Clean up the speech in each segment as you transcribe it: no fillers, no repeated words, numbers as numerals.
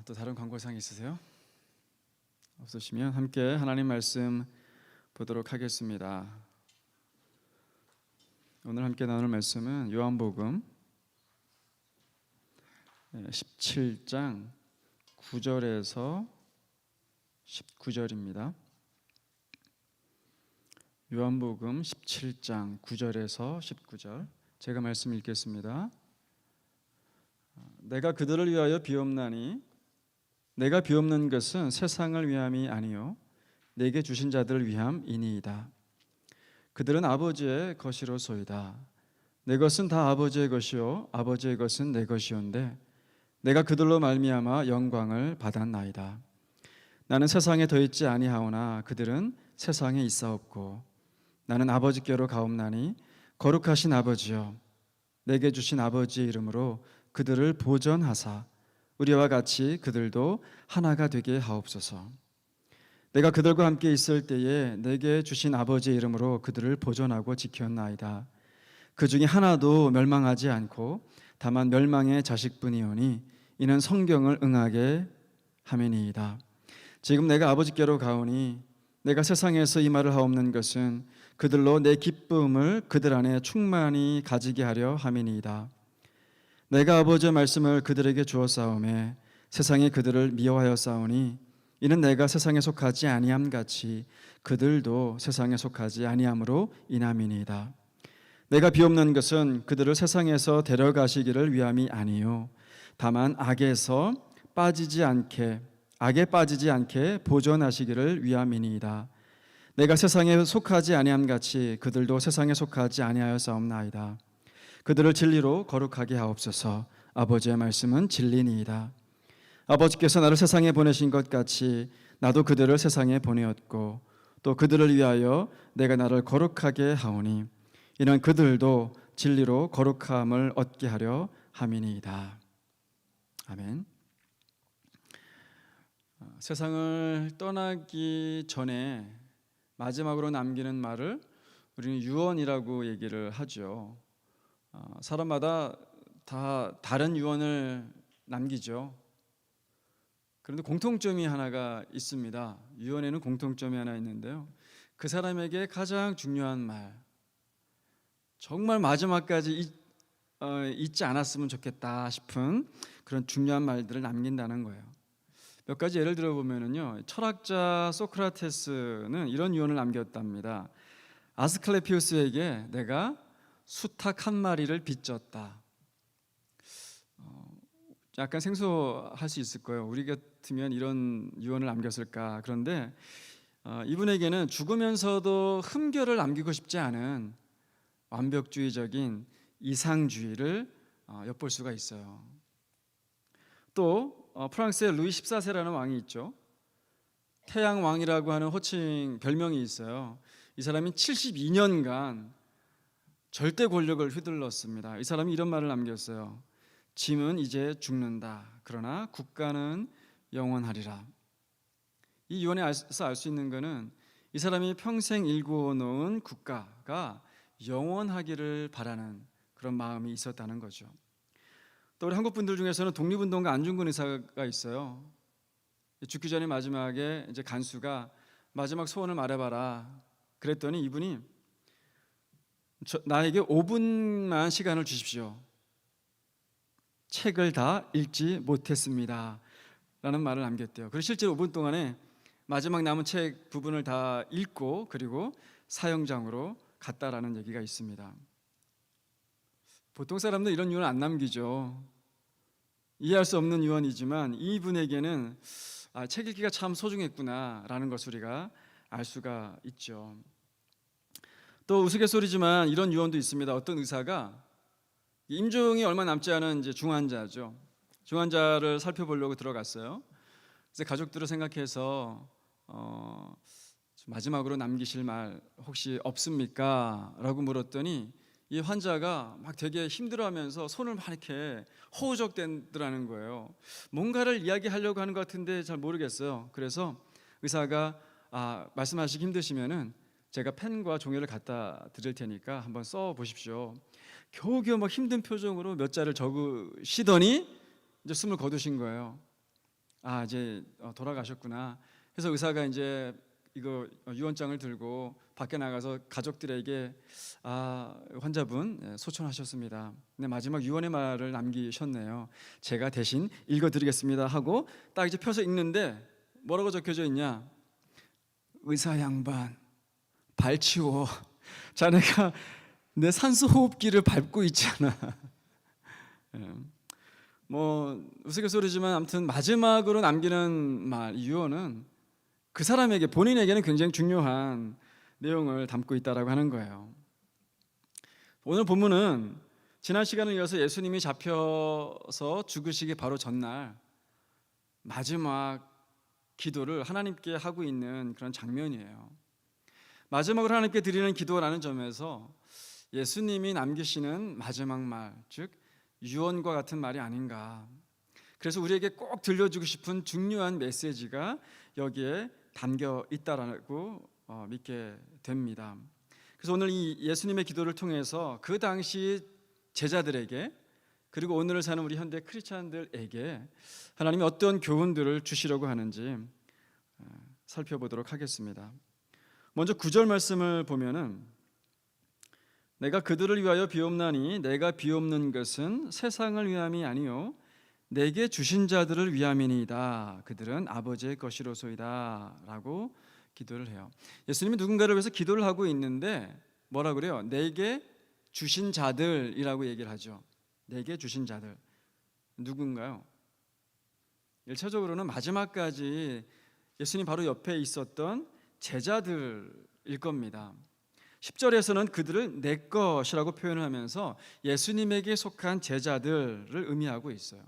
또 다른 광고사항 있으세요? 없으시면 함께 하나님 말씀 보도록 하겠습니다. 오늘 함께 나눌 말씀은 요한복음 17장 9절에서 19절입니다. 요한복음 17장 9절에서 19절 제가 말씀 읽겠습니다. 내가 그들을 위하여 비옵나니 내가 비옵는 것은 세상을 위함이 아니요 내게 주신 자들을 위함이니이다. 그들은 아버지의 것이로소이다. 내 것은 다 아버지의 것이요 아버지의 것은 내 것이온데 내가 그들로 말미암아 영광을 받았나이다. 나는 세상에 더 있지 아니하오나 그들은 세상에 있사옵고 나는 아버지께로 가옵나니 거룩하신 아버지여 내게 주신 아버지의 이름으로 그들을 보전하사 우리와 같이 그들도 하나가 되게 하옵소서. 내가 그들과 함께 있을 때에 내게 주신 아버지의 이름으로 그들을 보전하고 지켰나이다. 그 중에 하나도 멸망하지 않고 다만 멸망의 자식뿐이오니 이는 성경을 응하게 함이니이다. 지금 내가 아버지께로 가오니 내가 세상에서 이 말을 하옵는 것은 그들로 내 기쁨을 그들 안에 충만히 가지게 하려 함이니이다. 내가 아버지의 말씀을 그들에게 주었사오매 세상이 그들을 미워하여 싸우니 이는 내가 세상에 속하지 아니함 같이 그들도 세상에 속하지 아니함으로 인함이니이다. 내가 비옵는 것은 그들을 세상에서 데려가시기를 위함이 아니요 다만 악에 빠지지 않게 보존하시기를 위함이니이다. 내가 세상에 속하지 아니함 같이 그들도 세상에 속하지 아니하였사옵나이다. 그들을 진리로 거룩하게 하옵소서. 아버지의 말씀은 진리니이다. 아버지께서 나를 세상에 보내신 것 같이 나도 그들을 세상에 보내었고 또 그들을 위하여 내가 나를 거룩하게 하오니 이는 그들도 진리로 거룩함을 얻게 하려 함이니이다. 아멘. 세상을 떠나기 전에 마지막으로 남기는 말을 우리는 유언이라고 얘기를 하죠. 사람마다 다 다른 유언을 남기죠. 그런데 공통점이 하나가 있습니다. 유언에는 공통점이 하나 있는데요. 그 사람에게 가장 중요한 말, 정말 마지막까지 잊지 않았으면 좋겠다 싶은 그런 중요한 말들을 남긴다는 거예요. 몇 가지 예를 들어보면요, 철학자 소크라테스는 이런 유언을 남겼답니다. 아스클레피우스에게 내가 수탉 한 마리를 빚졌다. 약간 생소할 수 있을 거예요. 우리 같으면 이런 유언을 남겼을까. 그런데 이분에게는 죽으면서도 흠결을 남기고 싶지 않은 완벽주의적인 이상주의를 엿볼 수가 있어요. 또 프랑스의 루이 14세라는 왕이 있죠. 태양왕이라고 하는 호칭 별명이 있어요. 이 사람이 72년간 절대 권력을 휘둘렀습니다. 이 사람이 이런 말을 남겼어요. 짐은 이제 죽는다. 그러나 국가는 영원하리라. 이 유언에서 알 수 있는 것은 이 사람이 평생 일구어 놓은 국가가 영원하기를 바라는 그런 마음이 있었다는 거죠. 또 우리 한국 분들 중에서는 독립운동가 안중근 의사가 있어요. 죽기 전에 마지막에 이제 간수가 마지막 소원을 말해봐라. 그랬더니 이분이 나에게 5분만 시간을 주십시오. 책을 다 읽지 못했습니다. 라는 말을 남겼대요. 그리고 실제로 5분 동안에 마지막 남은 책 부분을 다 읽고 그리고 사형장으로 갔다라는 얘기가 있습니다. 보통 사람들 이런 유언 안 남기죠. 이해할 수 없는 유언이지만 이분에게는 책 읽기가 참 소중했구나라는 것을 우리가 알 수가 있죠. 또 우스갯소리지만 이런 유언도 있습니다. 어떤 의사가 임종이 얼마 남지 않은 이제 중환자죠. 중환자를 살펴보려고 들어갔어요. 그래서 가족들을 생각해서 마지막으로 남기실 말 혹시 없습니까? 라고 물었더니 이 환자가 막 되게 힘들어하면서 손을 막 이렇게 허우적대더라는 거예요. 뭔가를 이야기하려고 하는 것 같은데 잘 모르겠어요. 그래서 의사가 말씀하시기 힘드시면은 제가 펜과 종이를 갖다 드릴 테니까 한번 써 보십시오. 겨우겨우 막 힘든 표정으로 몇 자를 적으시더니 이제 숨을 거두신 거예요. 이제 돌아가셨구나. 그래서 의사가 이제 이거 유언장을 들고 밖에 나가서 가족들에게 환자분 소천하셨습니다. 근데 마지막 유언의 말을 남기셨네요. 제가 대신 읽어드리겠습니다 하고 딱 이제 펴서 읽는데 뭐라고 적혀져 있냐? 의사 양반, 발 치워. 자네가 내 산소 호흡기를 밟고 있잖아. 뭐 우스갯소리지만 아무튼 마지막으로 남기는 말, 유언은 그 사람에게, 본인에게는 굉장히 중요한 내용을 담고 있다라고 하는 거예요. 오늘 본문은 지난 시간을 이어서 예수님이 잡혀서 죽으시기 바로 전날 마지막 기도를 하나님께 하고 있는 그런 장면이에요. 마지막으로 하나님께 드리는 기도라는 점에서 예수님이 남기시는 마지막 말, 즉 유언과 같은 말이 아닌가. 그래서 우리에게 꼭 들려주고 싶은 중요한 메시지가 여기에 담겨 있다라고 믿게 됩니다. 그래서 오늘 이 예수님의 기도를 통해서 그 당시 제자들에게, 그리고 오늘을 사는 우리 현대 크리스찬들에게 하나님이 어떤 교훈들을 주시려고 하는지 살펴보도록 하겠습니다. 먼저 9절 말씀을 보면은 내가 그들을 위하여 비옵나니 내가 비옵는 것은 세상을 위함이 아니요 내게 주신 자들을 위함이니이다. 그들은 아버지의 것이로소이다 라고 기도를 해요. 예수님이 누군가를 위해서 기도를 하고 있는데 뭐라 그래요? 내게 주신 자들이라고 얘기를 하죠. 내게 주신 자들, 누군가요? 1차적으로는 마지막까지 예수님 바로 옆에 있었던 제자들일 겁니다. 10절에서는 그들을 내 것이라고 표현을 하면서 예수님에게 속한 제자들을 의미하고 있어요.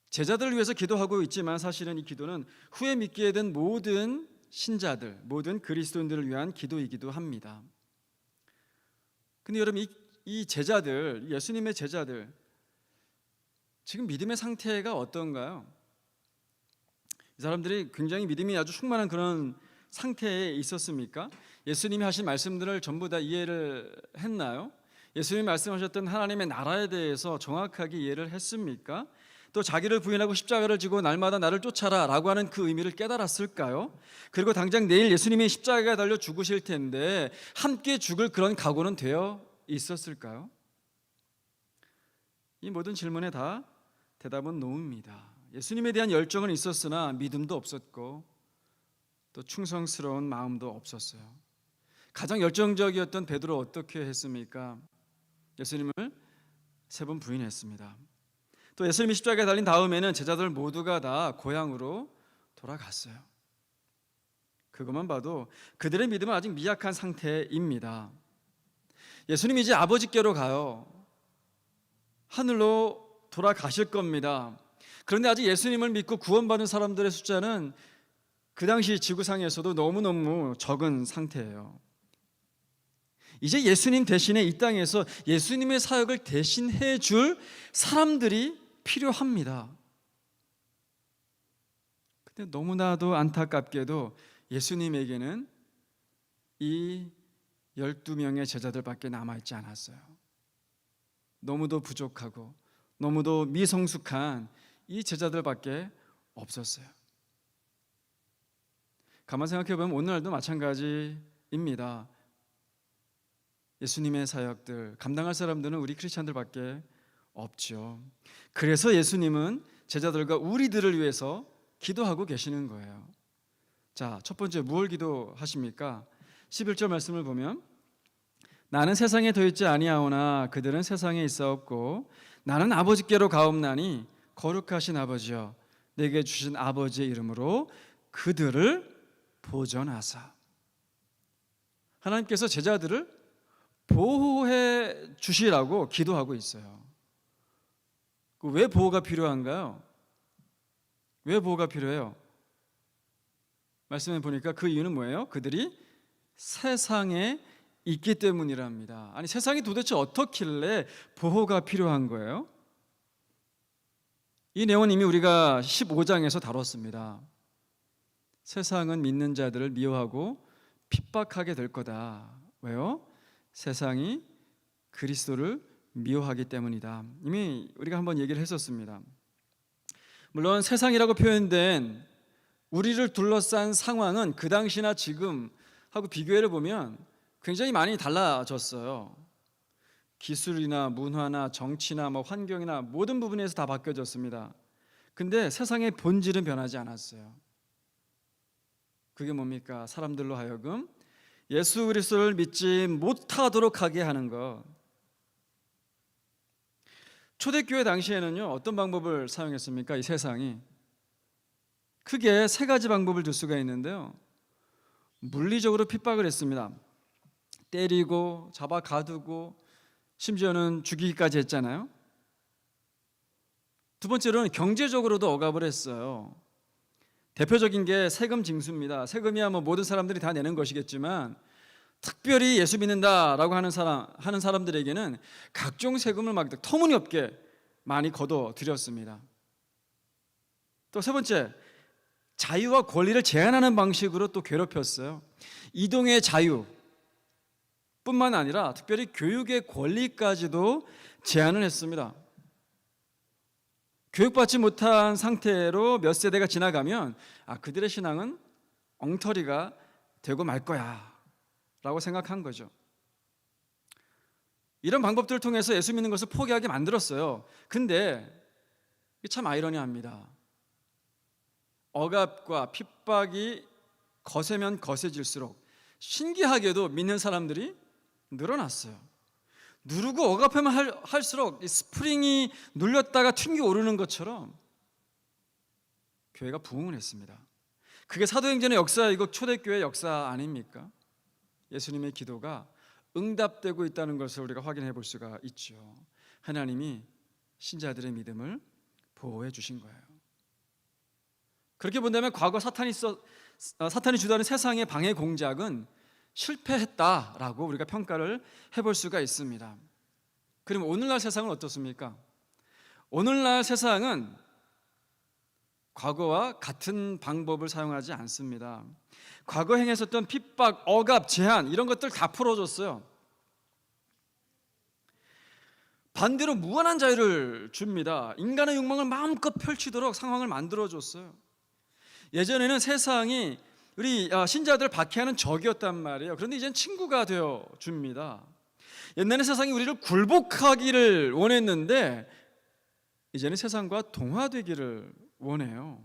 제자들을 위해서 기도하고 있지만 사실은 이 기도는 후에 믿게 된 모든 신자들, 모든 그리스도인들을 위한 기도이기도 합니다. 근데 여러분, 이 제자들, 예수님의 제자들, 지금 믿음의 상태가 어떤가요? 이 사람들이 굉장히 믿음이 아주 충만한 그런 상태에 있었습니까? 예수님이 하신 말씀들을 전부 다 이해를 했나요? 예수님이 말씀하셨던 하나님의 나라에 대해서 정확하게 이해를 했습니까? 또 자기를 부인하고 십자가를 지고 날마다 나를 쫓아라 라고 하는 그 의미를 깨달았을까요? 그리고 당장 내일 예수님이 십자가에 달려 죽으실 텐데 함께 죽을 그런 각오는 되어 있었을까요? 이 모든 질문에 다 대답은 노입니다. 예수님에 대한 열정은 있었으나 믿음도 없었고 또 충성스러운 마음도 없었어요. 가장 열정적이었던 베드로 어떻게 했습니까? 예수님을 3번 부인했습니다. 또 예수님이 십자가에 달린 다음에는 제자들 모두가 다 고향으로 돌아갔어요. 그것만 봐도 그들의 믿음은 아직 미약한 상태입니다. 예수님이 이제 아버지께로 가요. 하늘로 돌아가실 겁니다. 그런데 아직 예수님을 믿고 구원받은 사람들의 숫자는 그 당시 지구상에서도 너무너무 적은 상태예요. 이제 예수님 대신에 이 땅에서 예수님의 사역을 대신해 줄 사람들이 필요합니다. 근데 너무나도 안타깝게도 예수님에게는 이 12명의 제자들밖에 남아있지 않았어요. 너무도 부족하고 너무도 미성숙한 이 제자들밖에 없었어요. 가만 생각해보면 오늘날도 마찬가지입니다. 예수님의 사역들 감당할 사람들은 우리 크리스찬들밖에 없죠. 그래서 예수님은 제자들과 우리들을 위해서 기도하고 계시는 거예요. 자, 첫 번째 무엇을 기도하십니까? 11절 말씀을 보면 나는 세상에 더 있지 아니하오나 그들은 세상에 있사옵고 나는 아버지께로 가옵나니 거룩하신 아버지여 내게 주신 아버지의 이름으로 그들을 보전하사. 하나님께서 제자들을 보호해 주시라고 기도하고 있어요. 왜 보호가 필요한가요? 왜 보호가 필요해요? 말씀해 보니까 그 이유는 뭐예요? 그들이 세상에 있기 때문이랍니다. 아니, 세상이 도대체 어떻길래 보호가 필요한 거예요? 이 내용은 이미 우리가 15장에서 다뤘습니다. 세상은 믿는 자들을 미워하고 핍박하게 될 거다. 왜요? 세상이 그리스도를 미워하기 때문이다. 이미 우리가 한번 얘기를 했었습니다. 물론 세상이라고 표현된 우리를 둘러싼 상황은 그 당시나 지금하고 비교해 보면 굉장히 많이 달라졌어요. 기술이나 문화나 정치나 환경이나 모든 부분에서 다 바뀌어졌습니다. 근데 세상의 본질은 변하지 않았어요. 그게 뭡니까? 사람들로 하여금 예수 그리스도를 믿지 못하도록 하게 하는 것. 초대교회 당시에는요, 어떤 방법을 사용했습니까? 이 세상이 크게 세 가지 방법을 들 수가 있는데요, 물리적으로 핍박을 했습니다. 때리고 잡아 가두고 심지어는 죽이기까지 했잖아요. 두 번째로는 경제적으로도 억압을 했어요. 대표적인 게 세금 징수입니다. 세금이야 모든 사람들이 다 내는 것이겠지만 특별히 예수 믿는다라고 하는 사람들에게는 각종 세금을 막 터무니없게 많이 걷어 들였습니다. 또 세 번째, 자유와 권리를 제한하는 방식으로 또 괴롭혔어요. 이동의 자유 뿐만 아니라 특별히 교육의 권리까지도 제한을 했습니다. 교육받지 못한 상태로 몇 세대가 지나가면 그들의 신앙은 엉터리가 되고 말 거야 라고 생각한 거죠. 이런 방법들을 통해서 예수 믿는 것을 포기하게 만들었어요. 근데 참 아이러니합니다. 억압과 핍박이 거세면 거세질수록 신기하게도 믿는 사람들이 늘어났어요. 누르고 억압하면 할수록 이 스프링이 눌렸다가 튕겨 오르는 것처럼 교회가 부흥을 했습니다. 그게 사도행전의 역사이고 초대교회의 역사 아닙니까? 예수님의 기도가 응답되고 있다는 것을 우리가 확인해 볼 수가 있죠. 하나님이 신자들의 믿음을 보호해 주신 거예요. 그렇게 본다면 과거 사탄이 주도하는 세상의 방해 공작은 실패했다라고 우리가 평가를 해볼 수가 있습니다. 그럼 오늘날 세상은 어떻습니까? 오늘날 세상은 과거와 같은 방법을 사용하지 않습니다. 과거 행했었던 핍박, 억압, 제한 이런 것들 다 풀어줬어요. 반대로 무한한 자유를 줍니다. 인간의 욕망을 마음껏 펼치도록 상황을 만들어줬어요. 예전에는 세상이 우리 신자들을 박해하는 적이었단 말이에요. 그런데 이제는 친구가 되어 줍니다. 옛날에 세상이 우리를 굴복하기를 원했는데 이제는 세상과 동화되기를 원해요.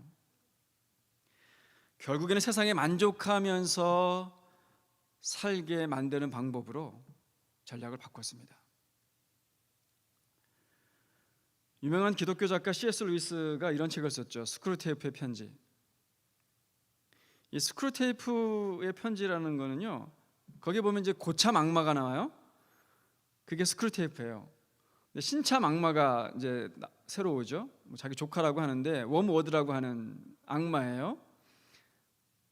결국에는 세상에 만족하면서 살게 만드는 방법으로 전략을 바꿨습니다. 유명한 기독교 작가 C.S. 루이스가 이런 책을 썼죠. 스크루테이프의 편지. 이 스크루테이프의 편지라는 거는요, 거기 보면 이제 고참 악마가 나와요. 그게 스크루테이프예요. 신참 악마가 이제 새로 오죠. 자기 조카라고 하는데 웜워드라고 하는 악마예요.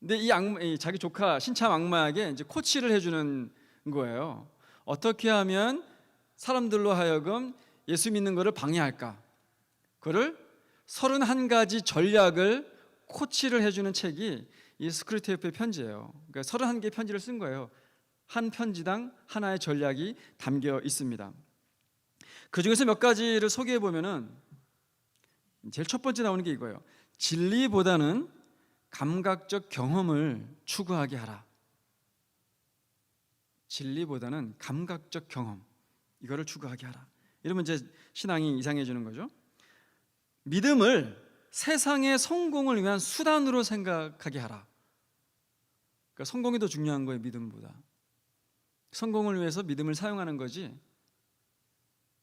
근데 이 자기 조카 신참 악마에게 이제 코치를 해주는 거예요. 어떻게 하면 사람들로 하여금 예수 믿는 것을 방해할까? 그를 31가지 전략을 코치를 해주는 책이 이 스크루테이프의 편지예요. 그러니까 31개의 편지를 쓴 거예요. 한 편지당 하나의 전략이 담겨 있습니다. 그 중에서 몇 가지를 소개해 보면은 제일 첫 번째 나오는 게 이거예요. 진리보다는 감각적 경험을 추구하게 하라. 진리보다는 감각적 경험, 이거를 추구하게 하라. 이러면 이제 신앙이 이상해지는 거죠. 믿음을 세상의 성공을 위한 수단으로 생각하게 하라. 그러니까 성공이 더 중요한 거예요, 믿음보다. 성공을 위해서 믿음을 사용하는 거지,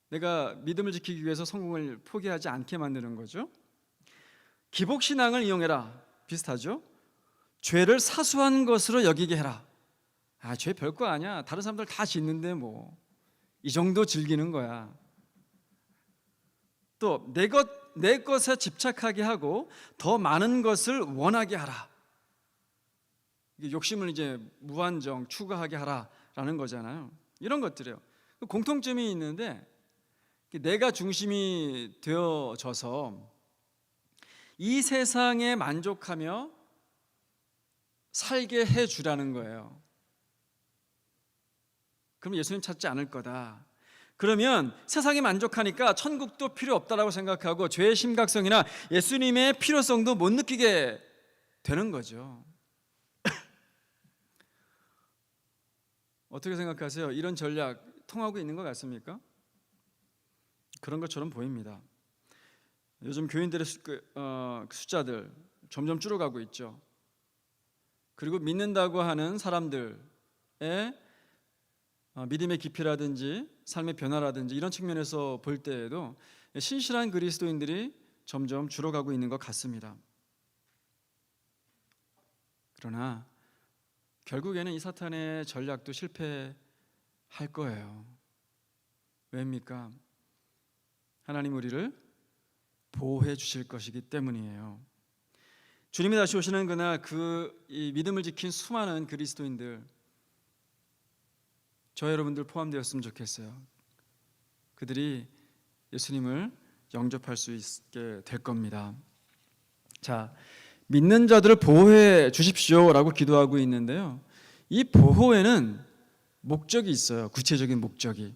내가 믿음을 지키기 위해서 성공을 포기하지 않게 만드는 거죠. 기복신앙을 이용해라. 비슷하죠. 죄를 사소한 것으로 여기게 해라. 죄 별거 아니야. 다른 사람들 다 짓는데 이 정도 즐기는 거야. 또 내 것에 집착하게 하고 더 많은 것을 원하게 하라. 욕심을 이제 무한정 추구하게 하라라는 거잖아요. 이런 것들이에요. 공통점이 있는데 내가 중심이 되어져서 이 세상에 만족하며 살게 해주라는 거예요. 그럼 예수님 찾지 않을 거다. 그러면 세상이 만족하니까 천국도 필요 없다라고 생각하고 죄의 심각성이나 예수님의 필요성도 못 느끼게 되는 거죠. 어떻게 생각하세요? 이런 전략 통하고 있는 것 같습니까? 그런 것처럼 보입니다. 요즘 교인들의 숫자들 점점 줄어가고 있죠. 그리고 믿는다고 하는 사람들의 믿음의 깊이라든지 삶의 변화라든지 이런 측면에서 볼 때에도 신실한 그리스도인들이 점점 줄어가고 있는 것 같습니다. 그러나 결국에는 이 사탄의 전략도 실패할 거예요. 왜입니까? 하나님 우리를 보호해 주실 것이기 때문이에요. 주님이 다시 오시는 그날 이 믿음을 지킨 수많은 그리스도인들, 저 여러분들 포함되었으면 좋겠어요. 그들이 예수님을 영접할 수 있게 될 겁니다. 자, 믿는 자들을 보호해 주십시오라고 기도하고 있는데요. 이 보호에는 목적이 있어요. 구체적인 목적이.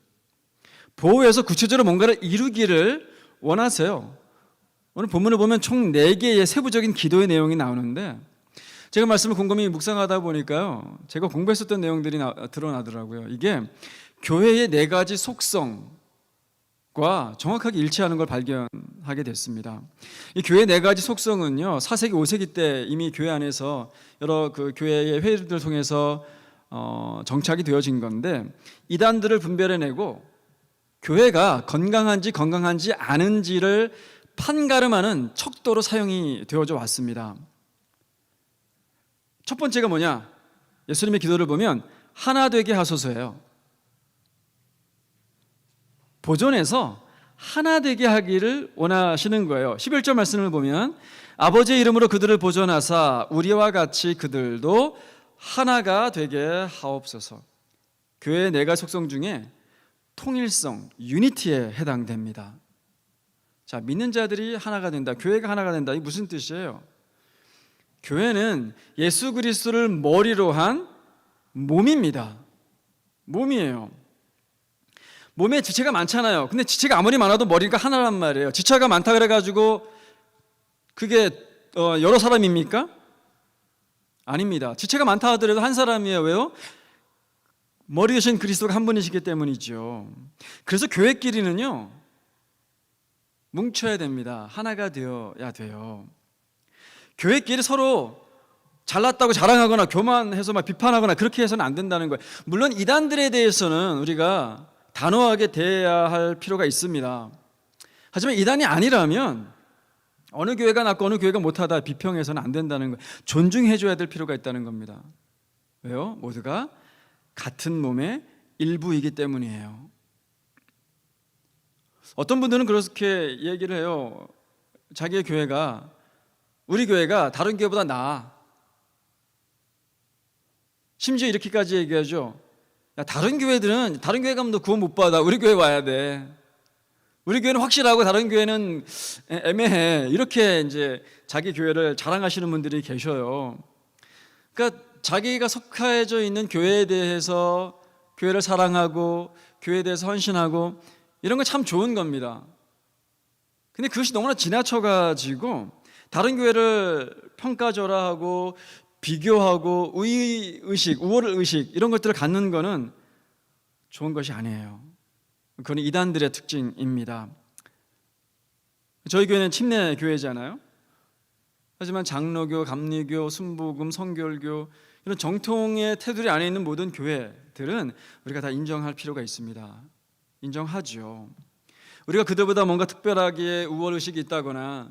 보호해서 구체적으로 뭔가를 이루기를 원하세요. 오늘 본문을 보면 총 4개의 세부적인 기도의 내용이 나오는데 제가 말씀을 곰곰이 묵상하다 보니까요, 제가 공부했었던 내용들이 드러나더라고요. 이게 교회의 4가지 속성과 정확하게 일치하는 걸 발견하게 됐습니다. 이 교회의 4가지 속성은요, 4세기, 5세기 때 이미 교회 안에서 여러 그 교회의 회의들을 통해서 정착이 되어진 건데, 이단들을 분별해내고 교회가 건강한지 않은지를 판가름하는 척도로 사용이 되어져 왔습니다. 첫 번째가 뭐냐? 예수님의 기도를 보면 하나 되게 하소서예요. 보존해서 하나 되게 하기를 원하시는 거예요. 11절 말씀을 보면 아버지의 이름으로 그들을 보존하사 우리와 같이 그들도 하나가 되게 하옵소서. 교회의 4가지 속성 중에 통일성, 유니티에 해당됩니다. 자, 믿는 자들이 하나가 된다, 교회가 하나가 된다, 이게 무슨 뜻이에요? 교회는 예수 그리스도를 머리로 한 몸입니다. 몸이에요. 몸에 지체가 많잖아요. 근데 지체가 아무리 많아도 머리가 하나란 말이에요. 지체가 많다 그래가지고 그게 여러 사람입니까? 아닙니다. 지체가 많다 하더라도 한 사람이에요. 왜요? 머리 대신 그리스도가 한 분이시기 때문이죠. 그래서 교회끼리는요, 뭉쳐야 됩니다. 하나가 되어야 돼요. 교회끼리 서로 잘났다고 자랑하거나 교만해서 막 비판하거나 그렇게 해서는 안 된다는 거예요. 물론 이단들에 대해서는 우리가 단호하게 대해야 할 필요가 있습니다. 하지만 이단이 아니라면 어느 교회가 낫고 어느 교회가 못하다 비평해서는 안 된다는 거예요. 존중해줘야 될 필요가 있다는 겁니다. 왜요? 모두가 같은 몸의 일부이기 때문이에요. 어떤 분들은 그렇게 얘기를 해요. 자기의 교회가, 우리 교회가 다른 교회보다 나아. 심지어 이렇게까지 얘기하죠. 야, 다른 교회 가면 너 구원 못 받아. 우리 교회 와야 돼. 우리 교회는 확실하고 다른 교회는 애매해. 이렇게 이제 자기 교회를 자랑하시는 분들이 계셔요. 그러니까 자기가 속해져 있는 교회에 대해서, 교회를 사랑하고 교회에 대해서 헌신하고 이런 건 참 좋은 겁니다. 근데 그것이 너무나 지나쳐가지고 다른 교회를 평가절하하고 비교하고 의의식, 우월의식 이런 것들을 갖는 거는 좋은 것이 아니에요. 그건 이단들의 특징입니다. 저희 교회는 침례 교회잖아요. 하지만 장로교, 감리교, 순복음, 성결교 이런 정통의 테두리 안에 있는 모든 교회들은 우리가 다 인정할 필요가 있습니다. 인정하죠. 우리가 그들보다 뭔가 특별하게 우월의식이 있다거나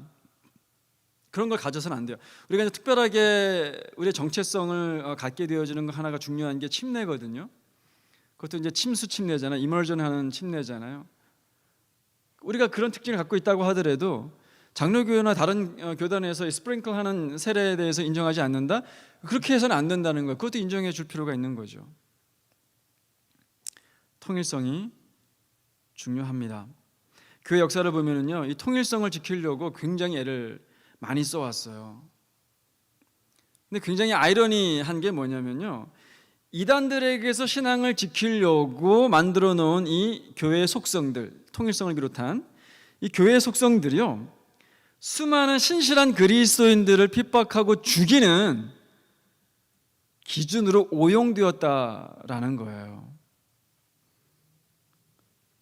그런 걸 가져서는 안 돼요. 우리가 이제 특별하게 우리의 정체성을 갖게 되어지는 거 하나가 중요한 게 침례거든요. 그것도 이제 침수 침례잖아요. 이머전하는 침례잖아요. 우리가 그런 특징을 갖고 있다고 하더라도 장로교회나 다른 교단에서 스프링클하는 세례에 대해서 인정하지 않는다? 그렇게 해서는 안 된다는 거예요. 그것도 인정해 줄 필요가 있는 거죠. 통일성이 중요합니다. 교회 역사를 보면은요, 이 통일성을 지키려고 굉장히 애를 많이 써왔어요. 근데 굉장히 아이러니한 게 뭐냐면요, 이단들에게서 신앙을 지키려고 만들어 놓은 이 교회의 속성들, 통일성을 비롯한 이 교회의 속성들이요, 수많은 신실한 그리스도인들을 핍박하고 죽이는 기준으로 오용되었다라는 거예요.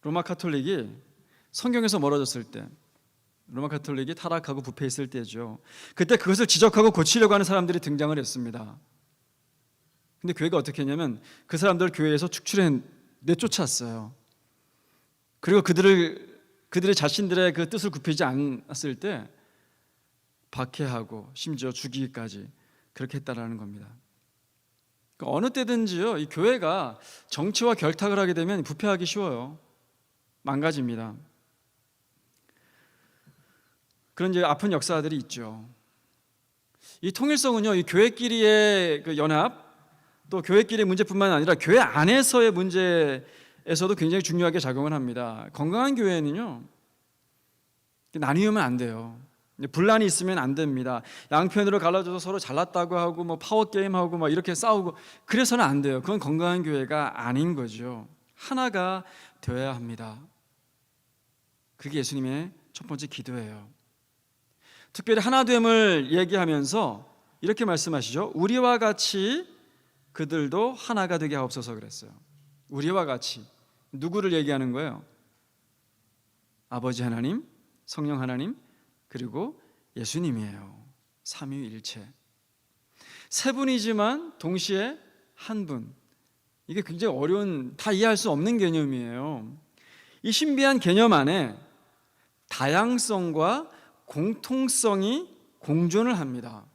로마 카톨릭이 성경에서 멀어졌을 때, 로마 카톨릭이 타락하고 부패했을 때죠. 그때 그것을 지적하고 고치려고 하는 사람들이 등장을 했습니다. 근데 교회가 어떻게 했냐면 그 사람들을 교회에서 축출해 내쫓았어요. 그리고 그들의 자신들의 그 뜻을 굽히지 않았을 때 박해하고 심지어 죽이기까지 그렇게 했다라는 겁니다. 그러니까 어느 때든지요, 이 교회가 정치와 결탁을 하게 되면 부패하기 쉬워요. 망가집니다. 그런 이제 아픈 역사들이 있죠. 이 통일성은요, 이 교회끼리의 그 연합, 또 교회끼리의 문제뿐만 아니라 교회 안에서의 문제에서도 굉장히 중요하게 작용을 합니다. 건강한 교회는요, 나뉘면 안 돼요. 분란이 있으면 안 됩니다. 양편으로 갈라져서 서로 잘났다고 하고 뭐 파워 게임하고 막 이렇게 싸우고 그래서는 안 돼요. 그건 건강한 교회가 아닌 거죠. 하나가 되어야 합니다. 그게 예수님의 첫 번째 기도예요. 특별히 하나됨을 얘기하면서 이렇게 말씀하시죠. 우리와 같이 그들도 하나가 되게 하옵소서 그랬어요. 우리와 같이. 누구를 얘기하는 거예요? 아버지 하나님, 성령 하나님, 그리고 예수님이에요. 삼위일체. 세 분이지만 동시에 한 분. 이게 굉장히 어려운, 다 이해할 수 없는 개념이에요. 이 신비한 개념 안에 다양성과 공통성이 공존을 합니다.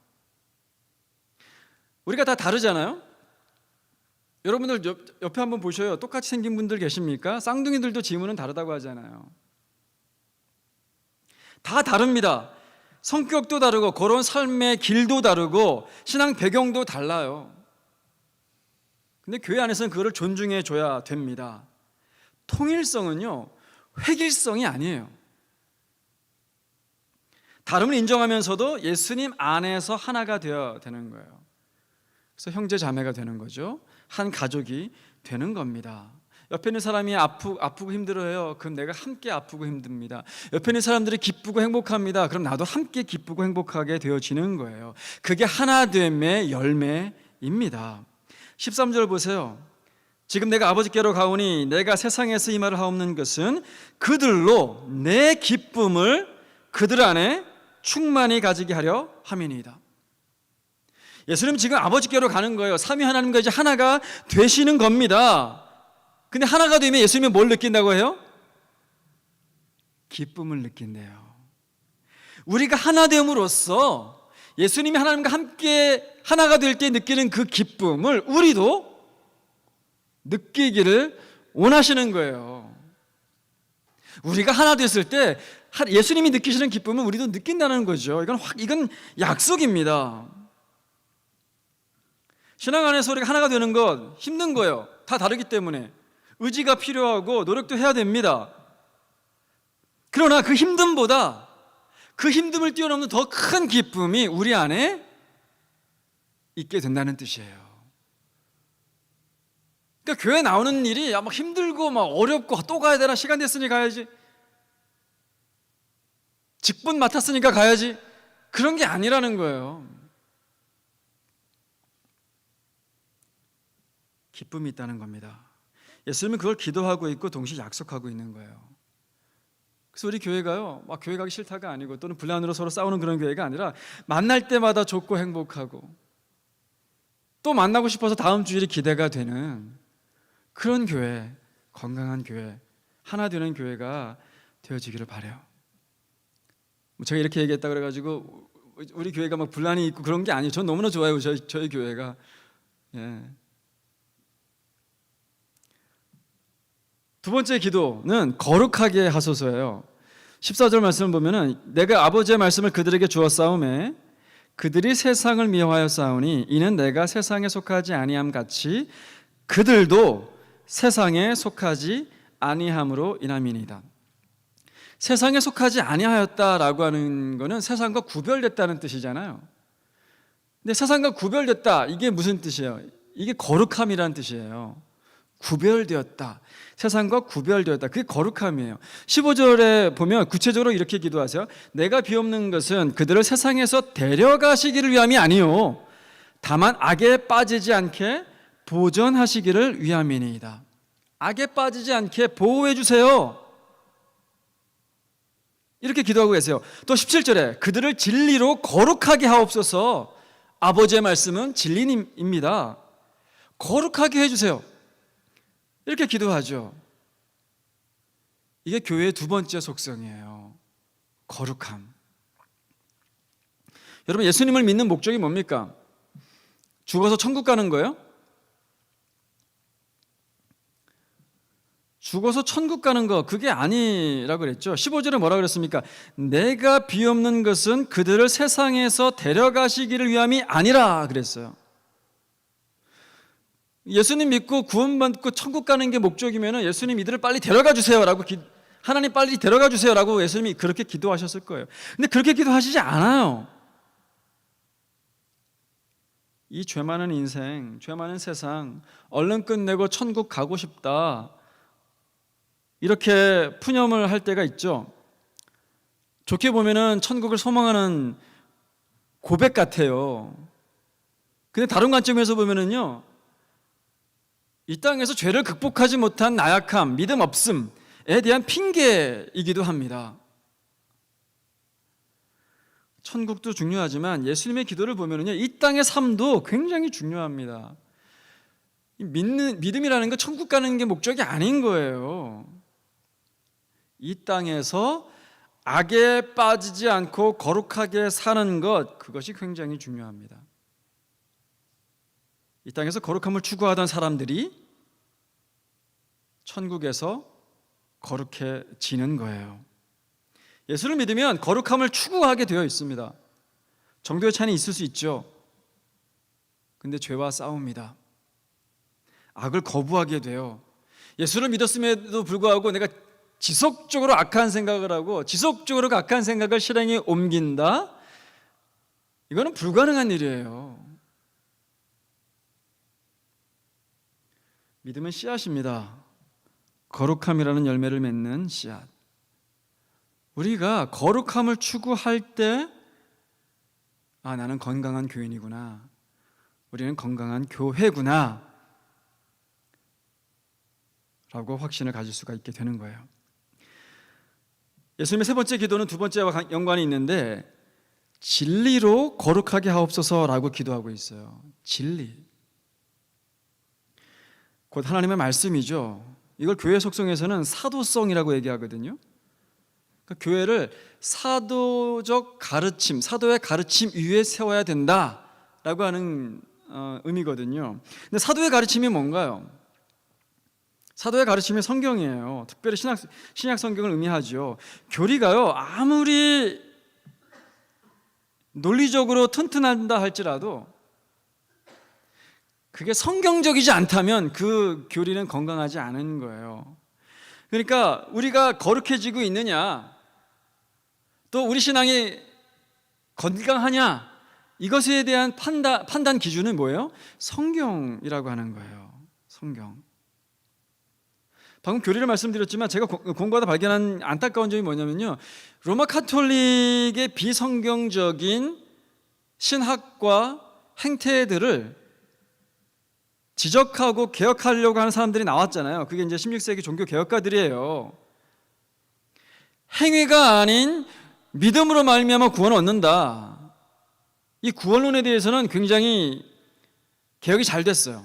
우리가 다 다르잖아요. 여러분들 옆에 한번 보셔요. 똑같이 생긴 분들 계십니까? 쌍둥이들도 지문은 다르다고 하잖아요. 다 다릅니다. 성격도 다르고 걸어온 삶의 길도 다르고 신앙 배경도 달라요. 근데 교회 안에서는 그거를 존중해 줘야 됩니다. 통일성은요, 획일성이 아니에요. 다름을 인정하면서도 예수님 안에서 하나가 되어야 되는 거예요. 그래서 형제 자매가 되는 거죠. 한 가족이 되는 겁니다. 옆에 있는 사람이 아프고 힘들어해요. 그럼 내가 함께 아프고 힘듭니다. 옆에 있는 사람들이 기쁘고 행복합니다. 그럼 나도 함께 기쁘고 행복하게 되어지는 거예요. 그게 하나됨의 열매입니다. 13절 보세요. 지금 내가 아버지께로 가오니 내가 세상에서 이 말을 하옵는 것은 그들로 내 기쁨을 그들 안에 충만히 가지게 하려 함이니이다. 예수님 지금 아버지께로 가는 거예요. 삼위 하나님과 이제 하나가 되시는 겁니다. 근데 하나가 되면 예수님이 뭘 느낀다고 해요? 기쁨을 느낀대요. 우리가 하나 됨으로써 예수님이 하나님과 함께 하나가 될 때 느끼는 그 기쁨을 우리도 느끼기를 원하시는 거예요. 우리가 하나 됐을 때 예수님이 느끼시는 기쁨을 우리도 느낀다는 거죠. 이건 약속입니다. 신앙 안에서 우리가 하나가 되는 것 힘든 거예요. 다 다르기 때문에 의지가 필요하고 노력도 해야 됩니다. 그러나 그 힘듦보다 그 힘듦을 뛰어넘는 더 큰 기쁨이 우리 안에 있게 된다는 뜻이에요. 그러니까 교회 나오는 일이 막 힘들고 막 어렵고 또 가야 되나, 시간 됐으니 가야지, 직분 맡았으니까 가야지, 그런 게 아니라는 거예요. 기쁨이 있다는 겁니다. 예수님은 그걸 기도하고 있고 동시에 약속하고 있는 거예요. 그래서 우리 교회가요, 막 교회 가기 싫다가 아니고 또는 불란으로 서로 싸우는 그런 교회가 아니라 만날 때마다 좋고 행복하고 또 만나고 싶어서 다음 주일이 기대가 되는 그런 교회, 건강한 교회, 하나 되는 교회가 되어지기를 바라요. 제가 이렇게 얘기했다 그래가지고 우리 교회가 막 분란이 있고 그런 게 아니에요. 전 너무나 좋아요, 저희 교회가. 예. 두 번째 기도는 거룩하게 하소서예요. 14절 말씀을 보면은 내가 아버지의 말씀을 그들에게 주었사오매 그들이 세상을 미워하여 싸우니 이는 내가 세상에 속하지 아니함 같이 그들도 세상에 속하지 아니함으로 인함이니이다. 세상에 속하지 아니하였다라고 하는 거는 세상과 구별됐다는 뜻이잖아요. 근데 세상과 구별됐다, 이게 무슨 뜻이에요? 이게 거룩함이라는 뜻이에요. 구별되었다. 세상과 구별되었다. 그게 거룩함이에요. 15절에 보면 구체적으로 이렇게 기도하세요. 내가 비옵는 것은 그들을 세상에서 데려가시기를 위함이 아니요 다만 악에 빠지지 않게 보전하시기를 위함이니이다. 악에 빠지지 않게 보호해 주세요. 이렇게 기도하고 계세요. 또 17절에 그들을 진리로 거룩하게 하옵소서. 아버지의 말씀은 진리입니다. 거룩하게 해주세요. 이렇게 기도하죠. 이게 교회의 두 번째 속성이에요. 거룩함. 여러분, 예수님을 믿는 목적이 뭡니까? 죽어서 천국 가는 거예요? 죽어서 천국 가는 거 그게 아니라고 그랬죠. 15절에 뭐라고 그랬습니까? 내가 비옵는 것은 그들을 세상에서 데려가시기를 위함이 아니라 그랬어요. 예수님 믿고 구원받고 천국 가는 게 목적이면 예수님 이들을 빨리 데려가 주세요라고 하나님 빨리 데려가 주세요라고 예수님이 그렇게 기도하셨을 거예요. 근데 그렇게 기도하시지 않아요. 이 죄 많은 인생, 죄 많은 세상 얼른 끝내고 천국 가고 싶다. 이렇게 푸념을 할 때가 있죠. 좋게 보면은 천국을 소망하는 고백 같아요. 근데 다른 관점에서 보면은요, 이 땅에서 죄를 극복하지 못한 나약함, 믿음 없음에 대한 핑계이기도 합니다. 천국도 중요하지만 예수님의 기도를 보면은요, 이 땅의 삶도 굉장히 중요합니다. 믿음이라는 건 천국 가는 게 목적이 아닌 거예요. 이 땅에서 악에 빠지지 않고 거룩하게 사는 것, 그것이 굉장히 중요합니다. 이 땅에서 거룩함을 추구하던 사람들이 천국에서 거룩해지는 거예요. 예수를 믿으면 거룩함을 추구하게 되어 있습니다. 정도의 차이는 있을 수 있죠. 근데 죄와 싸웁니다. 악을 거부하게 돼요. 예수를 믿었음에도 불구하고 내가 지속적으로 악한 생각을 하고 지속적으로 악한 생각을 실행에 옮긴다? 이거는 불가능한 일이에요. 믿음은 씨앗입니다. 거룩함이라는 열매를 맺는 씨앗. 우리가 거룩함을 추구할 때 나는 건강한 교인이구나. 우리는 건강한 교회구나 라고 확신을 가질 수가 있게 되는 거예요. 예수님의 세 번째 기도는 두 번째와 연관이 있는데 진리로 거룩하게 하옵소서라고 기도하고 있어요. 진리. 곧 하나님의 말씀이죠. 이걸 교회 속성에서는 사도성이라고 얘기하거든요. 그러니까 교회를 사도적 가르침, 사도의 가르침 위에 세워야 된다라고 하는 의미거든요. 근데 사도의 가르침이 뭔가요? 사도의 가르침이 성경이에요. 특별히 신약 성경을 의미하죠. 교리가요, 아무리 논리적으로 튼튼한다 할지라도 그게 성경적이지 않다면 그 교리는 건강하지 않은 거예요. 그러니까 우리가 거룩해지고 있느냐, 또 우리 신앙이 건강하냐, 이것에 대한 판단 기준은 뭐예요? 성경이라고 하는 거예요. 성경. 방금 교리를 말씀드렸지만 제가 공부하다 발견한 안타까운 점이 뭐냐면요, 로마 카톨릭의 비성경적인 신학과 행태들을 지적하고 개혁하려고 하는 사람들이 나왔잖아요. 그게 이제 16세기 종교 개혁가들이에요. 행위가 아닌 믿음으로 말미암아 구원을 얻는다. 이 구원론에 대해서는 굉장히 개혁이 잘 됐어요.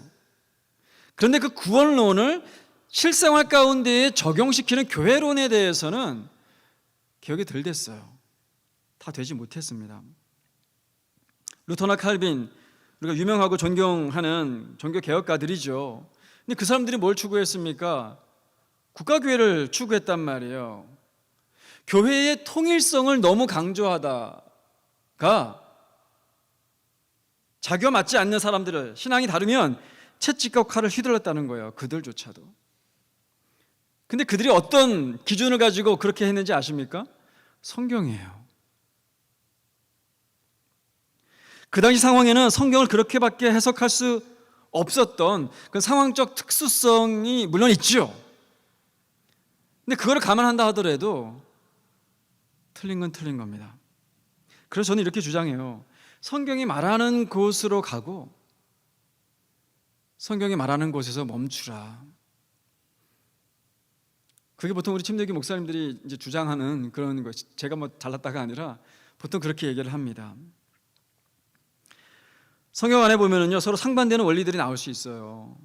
그런데 그 구원론을 실생활 가운데에 적용시키는 교회론에 대해서는 개혁이 덜 됐어요. 다 되지 못했습니다. 루터나 칼빈, 우리가 유명하고 존경하는 종교 개혁가들이죠. 근데 그 사람들이 뭘 추구했습니까? 국가교회를 추구했단 말이에요. 교회의 통일성을 너무 강조하다가 자기와 맞지 않는 사람들을, 신앙이 다르면 채찍과 칼을 휘둘렀다는 거예요. 그들조차도. 근데 그들이 어떤 기준을 가지고 그렇게 했는지 아십니까? 성경이에요. 그 당시 상황에는 성경을 그렇게밖에 해석할 수 없었던 그 상황적 특수성이 물론 있죠. 근데 그걸 감안한다 하더라도 틀린 건 틀린 겁니다. 그래서 저는 이렇게 주장해요. 성경이 말하는 곳으로 가고 성경이 말하는 곳에서 멈추라. 그게 보통 우리 침례교 목사님들이 이제 주장하는 그런 것, 제가 뭐 잘났다가 아니라 보통 그렇게 얘기를 합니다. 성경 안에 보면은요, 서로 상반되는 원리들이 나올 수 있어요.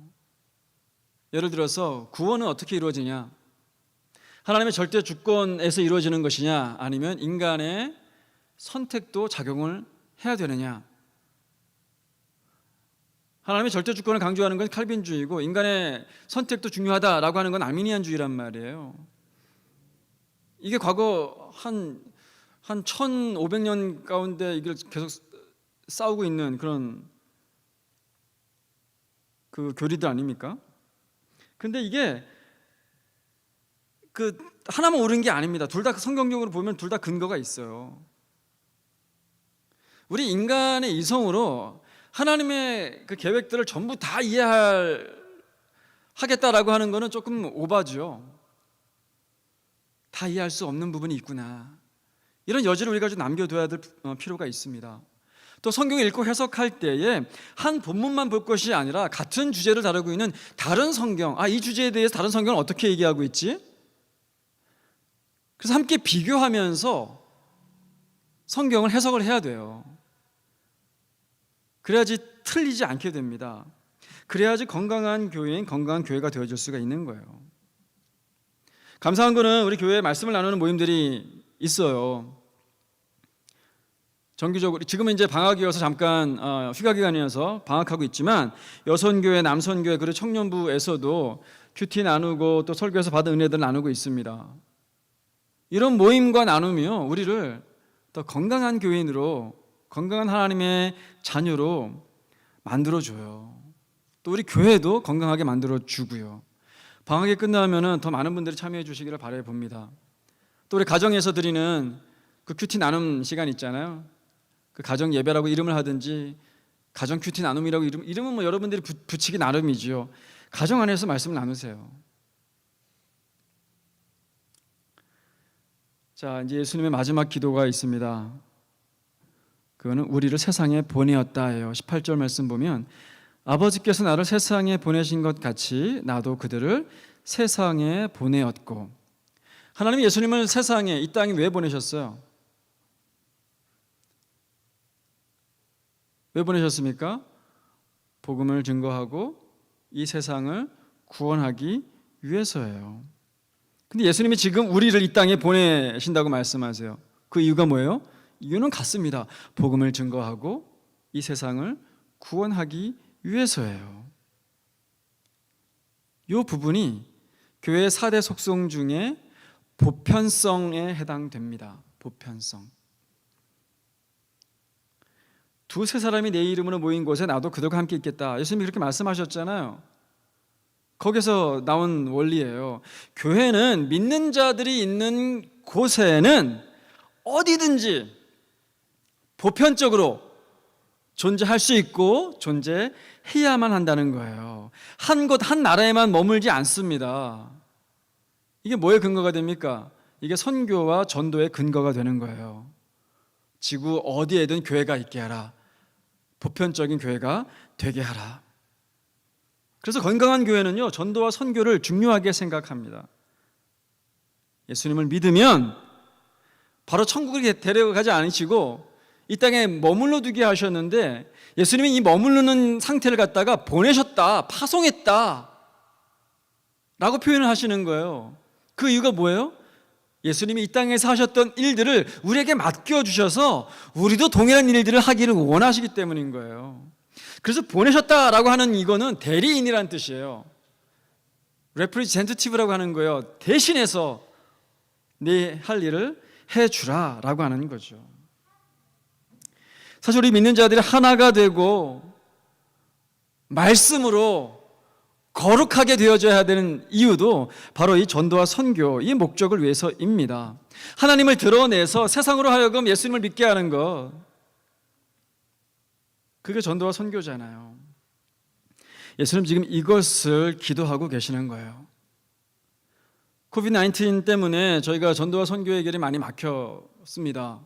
예를 들어서 구원은 어떻게 이루어지냐? 하나님의 절대 주권에서 이루어지는 것이냐, 아니면 인간의 선택도 작용을 해야 되느냐? 하나님의 절대 주권을 강조하는 건 칼빈주의고 인간의 선택도 중요하다라고 하는 건 아르미니안주의란 말이에요. 이게 과거 한 1500년 가운데 이걸 계속 싸우고 있는 그런 그 교리들 아닙니까? 근데 이게 그 하나만 옳은 게 아닙니다. 둘 다 성경적으로 보면 둘 다 근거가 있어요. 우리 인간의 이성으로 하나님의 그 계획들을 전부 다 하겠다라고 하는 것은 조금 오바죠. 다 이해할 수 없는 부분이 있구나. 이런 여지를 우리가 좀 남겨둬야 될 필요가 있습니다. 또 성경을 읽고 해석할 때에 한 본문만 볼 것이 아니라 같은 주제를 다루고 있는 다른 성경, 이 주제에 대해서 다른 성경은 어떻게 얘기하고 있지? 그래서 함께 비교하면서 성경을 해석을 해야 돼요. 그래야지 틀리지 않게 됩니다. 그래야지 건강한 교회인 건강한 교회가 되어줄 수가 있는 거예요. 감사한 거는 우리 교회에 말씀을 나누는 모임들이 있어요. 정기적으로 지금은 이제 방학이어서 잠깐 휴가 기간이어서 방학하고 있지만 여선교회, 남선교회 그리고 청년부에서도 큐티 나누고 또 설교에서 받은 은혜들 나누고 있습니다. 이런 모임과 나누며 우리를 더 건강한 교인으로, 건강한 하나님의 자녀로 만들어줘요. 또 우리 교회도 건강하게 만들어주고요. 방학이 끝나면 더 많은 분들이 참여해 주시기를 바라봅니다. 또 우리 가정에서 드리는 그 큐티 나눔 시간 있잖아요. 그 가정 예배라고 이름을 하든지 가정 큐티 나눔이라고 이름은 뭐 여러분들이 붙이기 나름이지요. 가정 안에서 말씀을 나누세요. 자, 이제 예수님의 마지막 기도가 있습니다. 그거는 우리를 세상에 보내었다예요. 18절 말씀 보면 아버지께서 나를 세상에 보내신 것 같이 나도 그들을 세상에 보내었고, 하나님이 예수님을 세상에, 이 땅에 왜 보내셨어요? 왜 보내셨습니까? 복음을 증거하고 이 세상을 구원하기 위해서예요. 근데 예수님이 지금 우리를 이 땅에 보내신다고 말씀하세요. 그 이유가 뭐예요? 이유는 같습니다. 복음을 증거하고 이 세상을 구원하기 위해서예요. 이 부분이 교회의 4대 속성 중에 보편성에 해당됩니다. 보편성. 두세 사람이 내 이름으로 모인 곳에 나도 그들과 함께 있겠다. 예수님이 그렇게 말씀하셨잖아요. 거기서 나온 원리예요. 교회는 믿는 자들이 있는 곳에는 어디든지 보편적으로 존재할 수 있고 존재해야만 한다는 거예요. 한 곳, 한 나라에만 머물지 않습니다. 이게 뭐의 근거가 됩니까? 이게 선교와 전도의 근거가 되는 거예요. 지구 어디에든 교회가 있게 하라. 보편적인 교회가 되게 하라. 그래서 건강한 교회는요, 전도와 선교를 중요하게 생각합니다. 예수님을 믿으면 바로 천국에 데려가지 않으시고 이 땅에 머물러 두게 하셨는데, 예수님이 이 머무르는 상태를 갖다가 보내셨다, 파송했다 라고 표현을 하시는 거예요. 그 이유가 뭐예요? 예수님이 이 땅에서 하셨던 일들을 우리에게 맡겨주셔서 우리도 동일한 일들을 하기를 원하시기 때문인 거예요. 그래서 보내셨다라고 하는 이거는 대리인이라는 뜻이에요. representative라고 하는 거예요. 대신해서 네 할 일을 해주라라고 하는 거죠. 사실 우리 믿는 자들이 하나가 되고 말씀으로 거룩하게 되어져야 되는 이유도 바로 이 전도와 선교, 이 목적을 위해서입니다. 하나님을 드러내서 세상으로 하여금 예수님을 믿게 하는 것, 그게 전도와 선교잖아요. 예수님 지금 이것을 기도하고 계시는 거예요. 코비드-19 때문에 저희가 전도와 선교의 길이 많이 막혔습니다.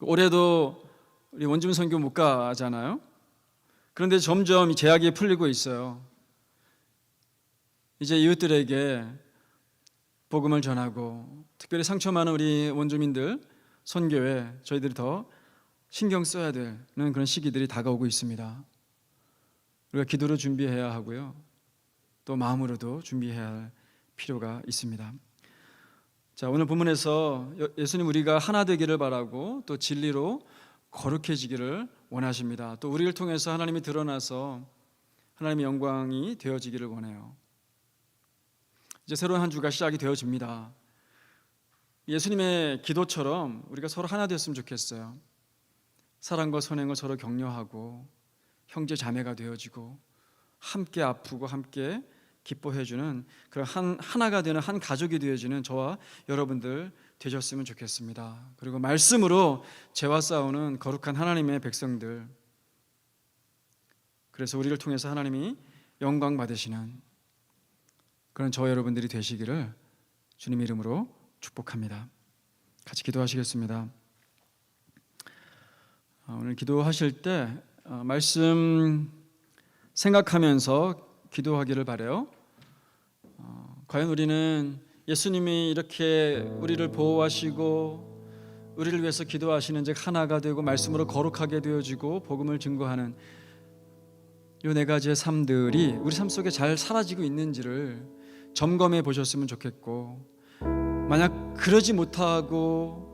올해도 우리 원주민 선교 못 가잖아요. 그런데 점점 제약이 풀리고 있어요. 이제 이웃들에게 복음을 전하고 특별히 상처 많은 우리 원주민들 선교에 저희들이 더 신경 써야 되는 그런 시기들이 다가오고 있습니다. 우리가 기도로 준비해야 하고요. 또 마음으로도 준비해야 할 필요가 있습니다. 자, 오늘 본문에서 예수님 우리가 하나 되기를 바라고 또 진리로 거룩해지기를 원하십니다. 또 우리를 통해서 하나님이 드러나서 하나님의 영광이 되어지기를 원해요. 이제 새로운 한 주가 시작이 되어집니다. 예수님의 기도처럼 우리가 서로 하나 되었으면 좋겠어요. 사랑과 선행을 서로 격려하고 형제 자매가 되어지고 함께 아프고 함께 기뻐해주는 그런 하나가 되는 한 가족이 되어지는 저와 여러분들 되셨으면 좋겠습니다. 그리고 말씀으로 죄와 싸우는 거룩한 하나님의 백성들, 그래서 우리를 통해서 하나님이 영광 받으시는 그런 저와 여러분들이 되시기를 주님 이름으로 축복합니다. 같이 기도하시겠습니다. 오늘 기도하실 때 말씀 생각하면서 기도하기를 바라요. 과연 우리는 예수님이 이렇게 우리를 보호하시고 우리를 위해서 기도하시는 즉 하나가 되고 말씀으로 거룩하게 되어지고 복음을 증거하는 이 네 가지의 삶들이 우리 삶 속에 잘 사라지고 있는지를 점검해 보셨으면 좋겠고, 만약 그러지 못하고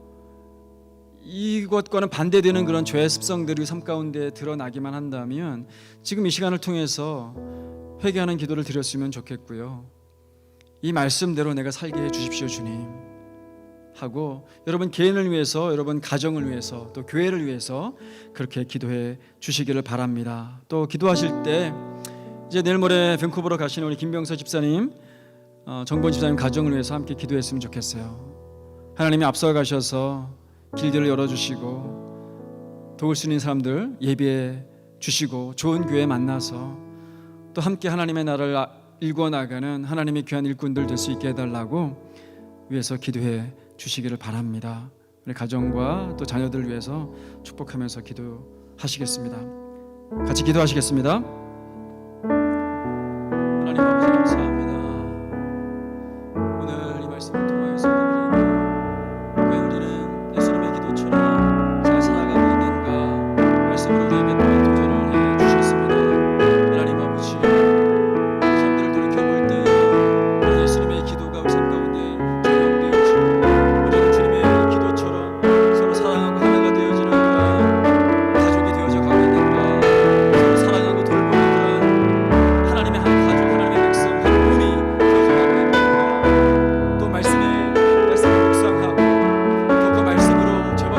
이것과는 반대되는 그런 죄의 습성들이 삶 가운데 드러나기만 한다면 지금 이 시간을 통해서 회개하는 기도를 드렸으면 좋겠고요. 이 말씀대로 내가 살게 해주십시오 주님 하고 여러분 개인을 위해서, 여러분 가정을 위해서, 또 교회를 위해서 그렇게 기도해 주시기를 바랍니다. 또 기도하실 때 이제 내일 모레 밴쿠버로 가시는 우리 김병서 집사님, 정권 집사님 가정을 위해서 함께 기도했으면 좋겠어요. 하나님이 앞서 가셔서 길들을 열어주시고 도울 수 있는 사람들 예비해 주시고 좋은 교회 만나서 또 함께 하나님의 나라를 일궈 나가는 하나님의 귀한 일꾼들 될 수 있게 해달라고 위해서 기도해 주시기를 바랍니다. 우리 가정과 또 자녀들을 위해서 축복하면서 기도하시겠습니다. 같이 기도하시겠습니다. 하나님 아버지 감사합니다. 오늘 이 말씀을 통하여서 과연 우리는 예수님의 기도처럼 잘 살아가고 있는가 말씀으로 우리에게 또 도전을 해 주셨습니다. 하나님 아버지, 삶들을 돌이켜볼 때 예수님의 기도가 우리 삶 가운데 적용되어지고 우리는 주님의 기도처럼 서로 사랑하고 하나가 되어지는가, 가족이 되어져 가고 있는가, 서로 사랑하고 돌보는 그런 하나님의 한 가족, 하나님의 백성, 한 몸이 되어져 가고 있는가, 또 말씀을 묵상하고 또 그 말씀으로 죄와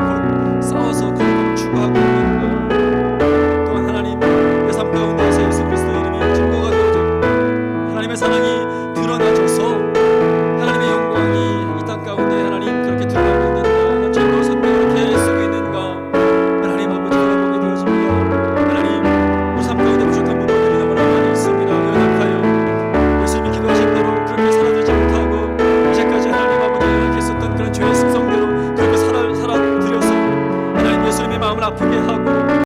싸워서 거룩함을 추구하고 있는가, 또한 하나님 내 삶 가운데에서 예수 그리스도의 이름이 증거가 되어져 하나님의 사랑이 드러나줘서